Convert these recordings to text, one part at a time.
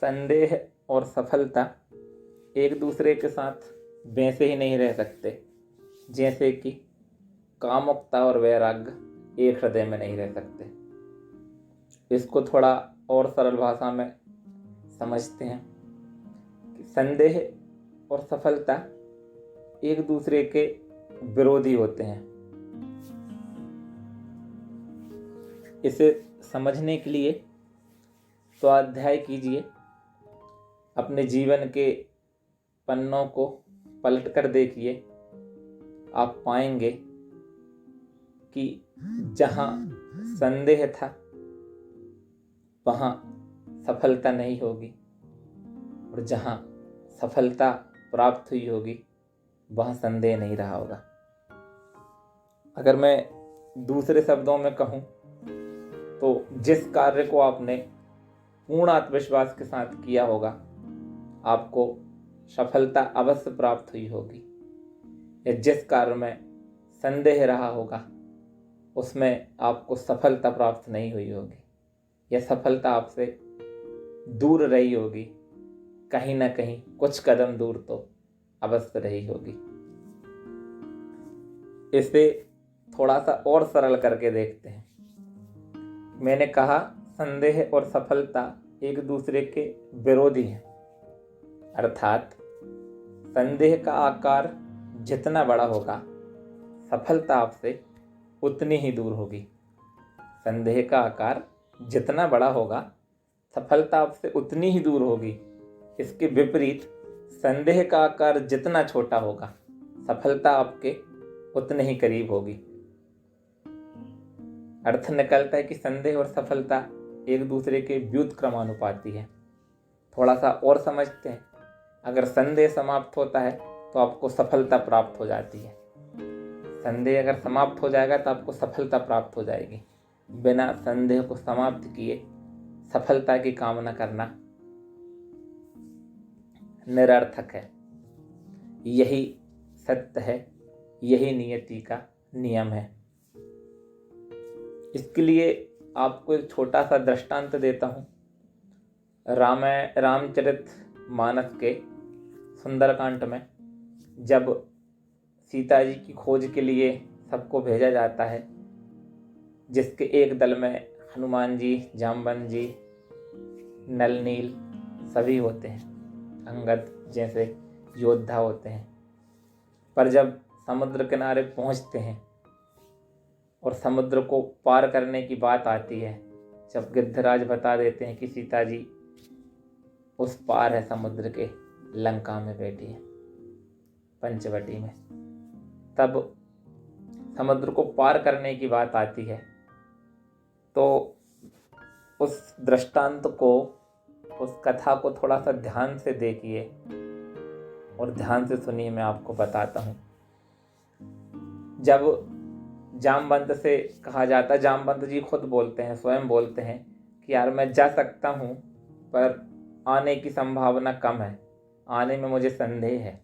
संदेह और सफलता एक दूसरे के साथ वैसे ही नहीं रह सकते जैसे कि कामुकता और वैराग्य एक हृदय में नहीं रह सकते। इसको थोड़ा और सरल भाषा में समझते हैं कि संदेह और सफलता एक दूसरे के विरोधी होते हैं। इसे समझने के लिए स्वाध्याय कीजिए, अपने जीवन के पन्नों को पलट कर देखिए। आप पाएंगे कि जहाँ संदेह था वहाँ सफलता नहीं होगी, और जहाँ सफलता प्राप्त हुई होगी वहाँ संदेह नहीं रहा होगा। अगर मैं दूसरे शब्दों में कहूँ तो जिस कार्य को आपने पूर्ण आत्मविश्वास के साथ किया होगा आपको सफलता अवश्य प्राप्त हुई होगी, या जिस कार्य में संदेह रहा होगा उसमें आपको सफलता प्राप्त नहीं हुई होगी, या सफलता आपसे दूर रही होगी, कहीं ना कहीं कुछ कदम दूर तो अवश्य रही होगी। इसे थोड़ा सा और सरल करके देखते हैं। मैंने कहा संदेह और सफलता एक दूसरे के विरोधी हैं, अर्थात संदेह का आकार जितना बड़ा होगा सफलता आपसे उतनी ही दूर होगी। संदेह का आकार जितना बड़ा होगा सफलता आपसे उतनी ही दूर होगी। इसके विपरीत संदेह का आकार जितना छोटा होगा सफलता आपके उतने ही करीब होगी। अर्थ निकलता है कि संदेह और सफलता एक दूसरे के व्युत्क्रमानुपाती है। थोड़ा सा और समझते हैं। अगर संदेह समाप्त होता है तो आपको सफलता प्राप्त हो जाती है। संदेह अगर समाप्त हो जाएगा तो आपको सफलता प्राप्त हो जाएगी। बिना संदेह को समाप्त किए सफलता की कामना करना निरर्थक है। यही सत्य है, यही नियति का नियम है। इसके लिए आपको एक छोटा सा दृष्टांत देता हूँ। रामचरित मानस के सुंदरकांड में जब सीता जी की खोज के लिए सबको भेजा जाता है, जिसके एक दल में हनुमान जी, जामवंत जी, नल नील सभी होते हैं, अंगद जैसे योद्धा होते हैं, पर जब समुद्र किनारे पहुंचते हैं और समुद्र को पार करने की बात आती है, जब गिद्धराज बता देते हैं कि सीता जी उस पार है समुद्र के, लंका में बैठी है पंचवटी में, तब समुद्र को पार करने की बात आती है, तो उस दृष्टांत को, उस कथा को थोड़ा सा ध्यान से देखिए और ध्यान से सुनिए। मैं आपको बताता हूँ। जब जामवंत से कहा जाता, जामवंत जी खुद बोलते हैं, स्वयं बोलते हैं कि यार मैं जा सकता हूँ पर आने की संभावना कम है, आने में मुझे संदेह है,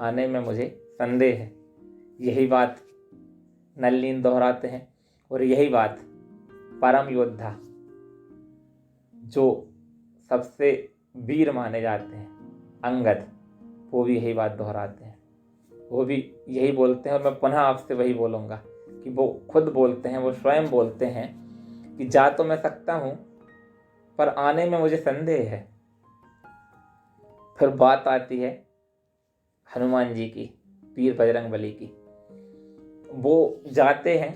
आने में मुझे संदेह है। यही बात नलिनी दोहराते हैं, और यही बात परम योद्धा जो सबसे वीर माने जाते हैं अंगद, वो भी यही बात दोहराते हैं, वो भी यही बोलते हैं। और मैं पुनः आपसे वही बोलूँगा कि वो खुद बोलते हैं, वो स्वयं बोलते हैं कि जा तो मैं सकता हूँ पर आने में मुझे संदेह है। फिर बात आती है हनुमान जी की, वीर बजरंगबली की। वो जाते हैं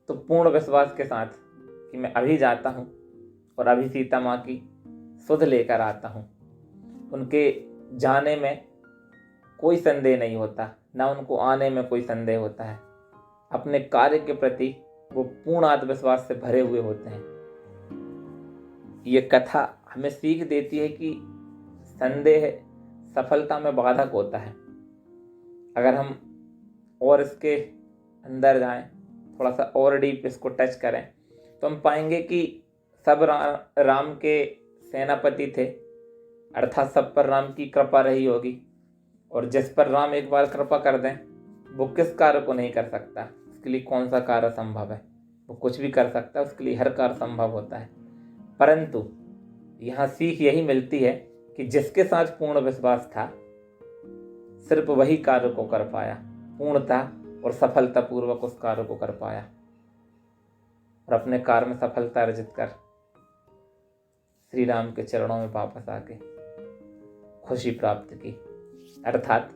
तो पूर्ण विश्वास के साथ कि मैं अभी जाता हूँ और अभी सीता माँ की सुध लेकर आता हूँ। उनके जाने में कोई संदेह नहीं होता, ना उनको आने में कोई संदेह होता है। अपने कार्य के प्रति वो पूर्ण आत्मविश्वास से भरे हुए होते हैं। ये कथा हमें सीख देती है कि संदेह सफलता में बाधक होता है। अगर हम और इसके अंदर जाएं, थोड़ा सा और डीप इसको टच करें, तो हम पाएंगे कि सब राम के सेनापति थे, अर्थात सब पर राम की कृपा रही होगी। और जिस पर राम एक बार कृपा कर दें वो किस कार्य को नहीं कर सकता? उसके लिए कौन सा कार्य संभव है? वो कुछ भी कर सकता है, उसके लिए हर कार्य संभव होता है। परंतु यहाँ सीख यही मिलती है कि जिसके साथ पूर्ण विश्वास था सिर्फ वही कार्य को कर पाया, पूर्णतः और सफलतापूर्वक उस कार्य को कर पाया और अपने कार्य में सफलता अर्जित कर श्री राम के चरणों में वापस आके खुशी प्राप्त की। अर्थात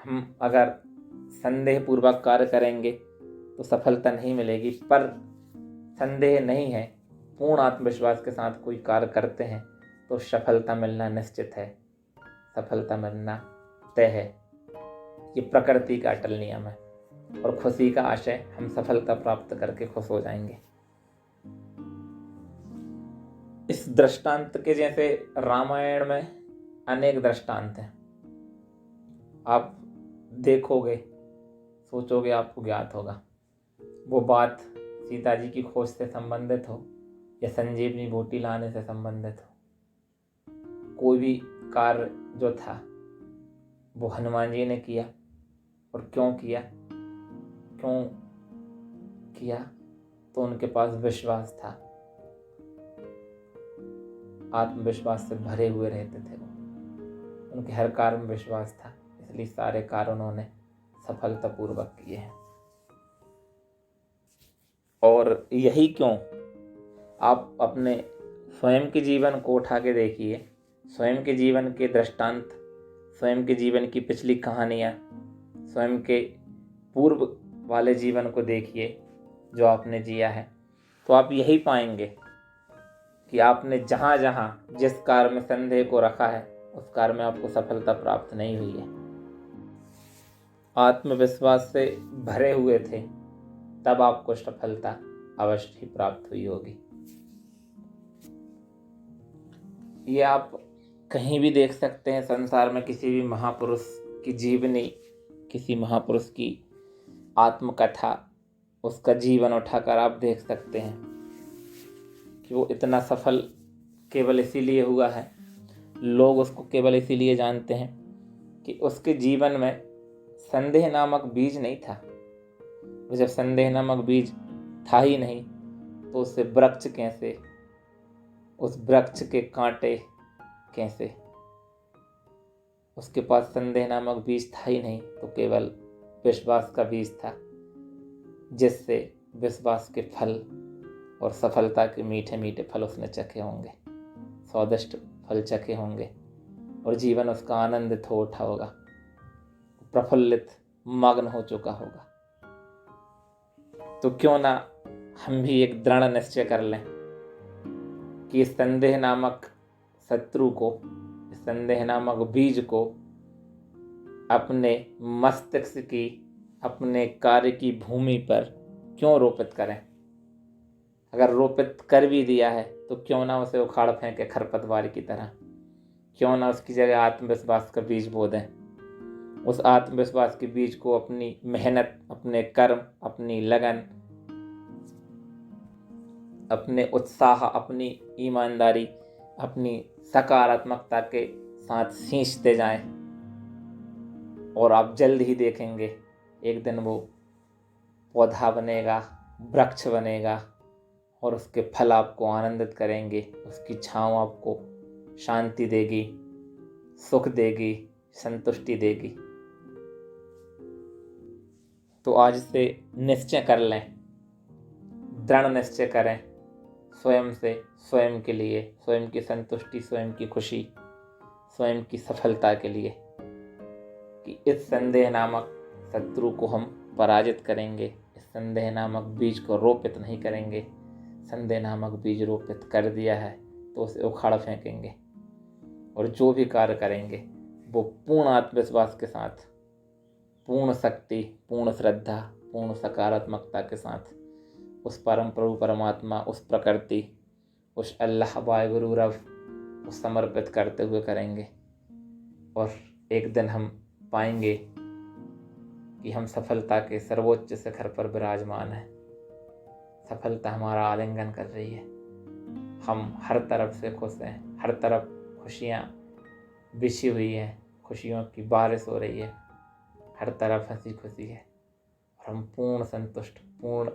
हम अगर संदेह पूर्वक कार्य करेंगे तो सफलता नहीं मिलेगी, पर संदेह नहीं है, पूर्ण आत्मविश्वास के साथ कोई कार्य करते हैं तो सफलता मिलना निश्चित है, सफलता मिलना तय है। ये प्रकृति का अटल नियम है और खुशी का आशय हम सफलता प्राप्त करके खुश हो जाएंगे। इस दृष्टांत के जैसे रामायण में अनेक दृष्टांत हैं। आप देखोगे, सोचोगे, आपको ज्ञात होगा। वो बात सीता जी की खोज से संबंधित हो या संजीवनी बूटी लाने से संबंधित हो, कोई भी कार्य जो था वो हनुमान जी ने किया। और क्यों किया? तो उनके पास विश्वास था, आत्मविश्वास से भरे हुए रहते थे वो, उनके हर कार्य में विश्वास था, इसलिए सारे कार्य उन्होंने सफलतापूर्वक किए हैं। और यही क्यों, आप अपने स्वयं के जीवन को उठा के देखिए, स्वयं के जीवन के दृष्टांत, स्वयं के जीवन की पिछली कहानियाँ, स्वयं के पूर्व वाले जीवन को देखिए जो आपने जिया है, तो आप यही पाएंगे कि आपने जहाँ जहाँ जिस कार्य में संदेह को रखा है उस कार्य में आपको सफलता प्राप्त नहीं हुई है। आत्मविश्वास से भरे हुए थे तब आपको सफलता अवश्य ही प्राप्त हुई होगी। ये आप कहीं भी देख सकते हैं संसार में, किसी भी महापुरुष की जीवनी, किसी महापुरुष की आत्मकथा, उसका जीवन उठाकर आप देख सकते हैं कि वो इतना सफल केवल इसीलिए हुआ है, लोग उसको केवल इसीलिए जानते हैं कि उसके जीवन में संदेह नामक बीज नहीं था। और जब संदेह नामक बीज था ही नहीं तो उससे वृक्ष कैसे, उस वृक्ष के कांटे कैसे? उसके पास संदेह नामक बीज था ही नहीं तो केवल विश्वास का बीज था, जिससे विश्वास के फल और सफलता के मीठे मीठे फल उसने चखे होंगे, स्वादिष्ट फल चखे होंगे और जीवन उसका आनंदित हो उठा होगा, प्रफुल्लित मग्न हो चुका होगा। तो क्यों ना हम भी एक दृढ़ निश्चय कर लें कि इस संदेह नामक शत्रु को, इस संदेह नामक बीज को अपने मस्तिष्क की, अपने कार्य की भूमि पर क्यों रोपित करें। अगर रोपित कर भी दिया है तो क्यों ना उसे उखाड़ फेंके खरपतवार की तरह, क्यों ना उसकी जगह आत्मविश्वास का बीज बो दें। उस आत्मविश्वास के बीज को अपनी मेहनत, अपने कर्म, अपनी लगन, अपने उत्साह, अपनी ईमानदारी, अपनी सकारात्मकता के साथ सींचते जाएं और आप जल्द ही देखेंगे एक दिन वो पौधा बनेगा, वृक्ष बनेगा और उसके फल आपको आनंदित करेंगे, उसकी छाँव आपको शांति देगी, सुख देगी, संतुष्टि देगी। तो आज से निश्चय कर लें, दृढ़ निश्चय करें स्वयं से, स्वयं के लिए, स्वयं की संतुष्टि, स्वयं की खुशी, स्वयं की सफलता के लिए कि इस संदेह नामक शत्रु को हम पराजित करेंगे, इस संदेह नामक बीज को रोपित नहीं करेंगे। संदेह नामक बीज रोपित कर दिया है तो उसे उखाड़ फेंकेंगे और जो भी कार्य करेंगे वो पूर्ण आत्मविश्वास के साथ, पूर्ण शक्ति, पूर्ण श्रद्धा, पूर्ण सकारात्मकता के साथ उस परम प्रभु परमात्मा, उस प्रकृति, उस अल्लाह वाहिगुरु रब को समर्पित करते हुए करेंगे। और एक दिन हम पाएंगे कि हम सफलता के सर्वोच्च शिखर पर विराजमान हैं। सफलता हमारा आलिंगन कर रही है, हम हर तरफ से खुश हैं, हर तरफ खुशियाँ बिछी हुई हैं, खुशियों की बारिश हो रही है, हर तरफ हंसी खुशी है और हम पूर्ण संतुष्ट, पूर्ण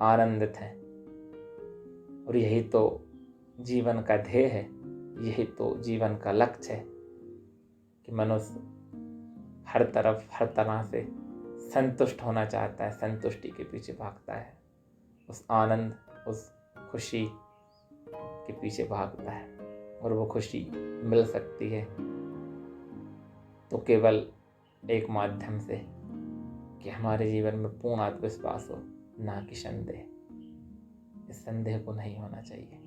आनंदित हैं। और यही तो जीवन का ध्येय है, यही तो जीवन का लक्ष्य है कि मनुष्य हर तरफ हर तरह से संतुष्ट होना चाहता है, संतुष्टि के पीछे भागता है, उस आनंद उस खुशी के पीछे भागता है। और वो खुशी मिल सकती है तो केवल एक माध्यम से कि हमारे जीवन में पूर्ण आत्मविश्वास हो, ना कि संदेह। इस संदेह को नहीं होना चाहिए।